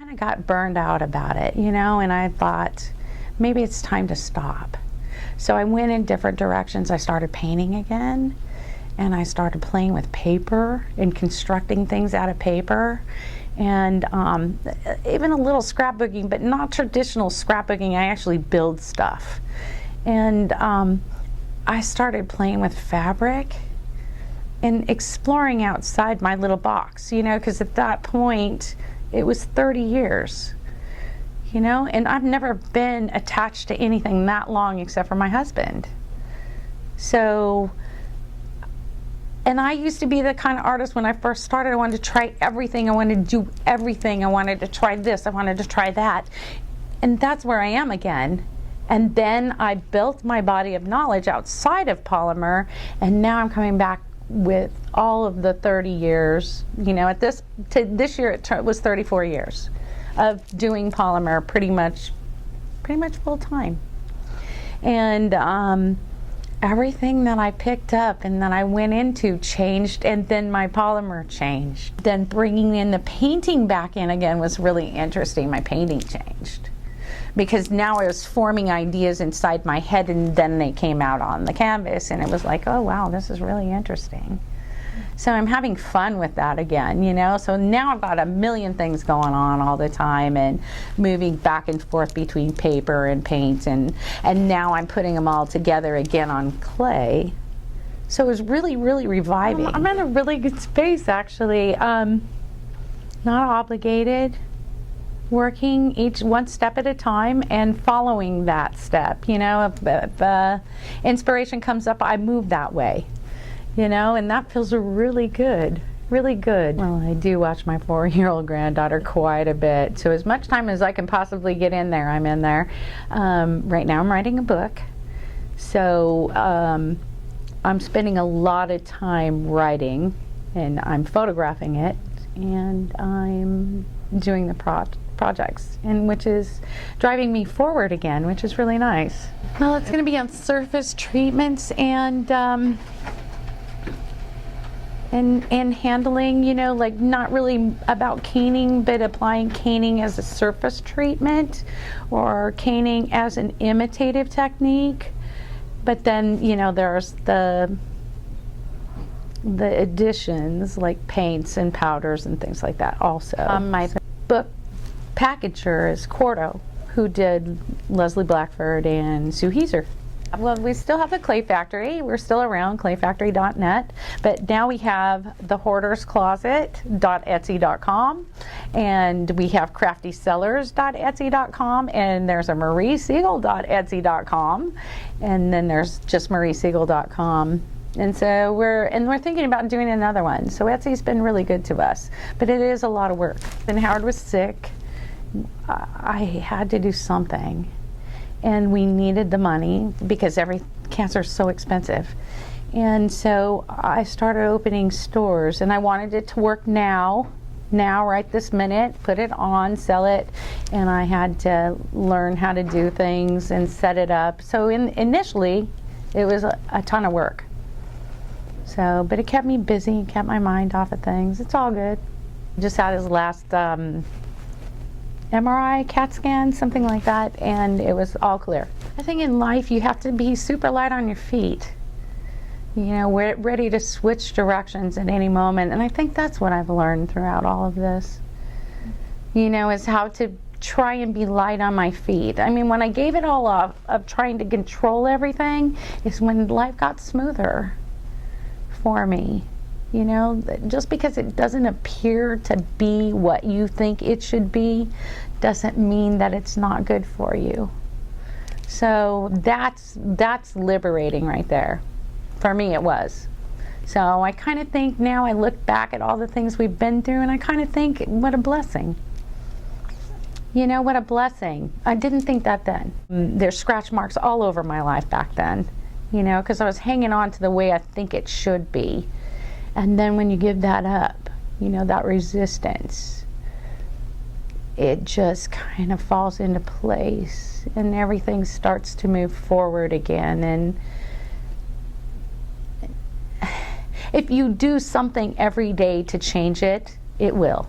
kind of got burned out about it, you know, and I thought maybe it's time to stop. So I went in different directions. I started painting again, and I started playing with paper and constructing things out of paper, and even a little scrapbooking, but not traditional scrapbooking. I actually build stuff. And I started playing with fabric and exploring outside my little box, you know, because at that point it was 30 years, you know, and I've never been attached to anything that long except for my husband. So, and I used to be the kind of artist when I first started, I wanted to try everything, I wanted to do everything, I wanted to try this, I wanted to try that. And that's where I am again. And then I built my body of knowledge outside of polymer, and now I'm coming back with all of the 30 years, you know, at this year it was 34 years of doing polymer pretty much full time. And everything that I picked up and that I went into changed, and then my polymer changed. Then bringing in the painting back in again was really interesting. My painting changed, because now I was forming ideas inside my head, and then they came out on the canvas, and it was like, oh wow, this is really interesting. So I'm having fun with that again, you know. So now I've got a million things going on all the time, and moving back and forth between paper and paint, and now I'm putting them all together again on clay. So it was really, really reviving. I'm in a really good space, actually. Not obligated. Working each one step at a time and following that step, you know. If inspiration comes up, I move that way, you know, and that feels really good, really good. Well, I do watch my 4-year-old granddaughter quite a bit, so as much time as I can possibly get in there, I'm in there. Right now I'm writing a book, so I'm spending a lot of time writing, and I'm photographing it, and I'm doing the projects, and which is driving me forward again, which is really nice. Well, it's going to be on surface treatments and handling, you know, like not really about caning, but applying caning as a surface treatment or caning as an imitative technique. But then, you know, there's the additions like paints and powders and things like that also. My book packager is Cordo, who did Leslie Blackford and Sue Heiser. Well, we still have the Clay Factory. We're still around, clayfactory.net, but now we have the hoarderscloset.etsy.com, and we have craftysellers.etsy.com, and there's a mariesegal.etsy.com, and then there's just mariesegal.com. And so we're thinking about doing another one. So Etsy's been really good to us, but it is a lot of work. When Howard was sick, I had to do something, and we needed the money because cancer is so expensive. And so I started opening stores, and I wanted it to work now, right this minute, put it on, sell it, and I had to learn how to do things and set it up. So initially, it was a ton of work. So, but it kept me busy, kept my mind off of things. It's all good. Just had his last MRI, CAT scan, something like that, and it was all clear. I think in life you have to be super light on your feet. You know, we're ready to switch directions at any moment, and I think that's what I've learned throughout all of this. You know, is how to try and be light on my feet. I mean, when I gave it all up of trying to control everything, is when life got smoother for me. You know, just because it doesn't appear to be what you think it should be doesn't mean that it's not good for you. So that's liberating right there. For me it was. So I kind of think now, I look back at all the things we've been through, and I kind of think, what a blessing. You know, what a blessing. I didn't think that then. There's scratch marks all over my life back then, you know, because I was hanging on to the way I think it should be. And then when you give that up, you know, that resistance, it just kind of falls into place, and everything starts to move forward again. And if you do something every day to change it, it will.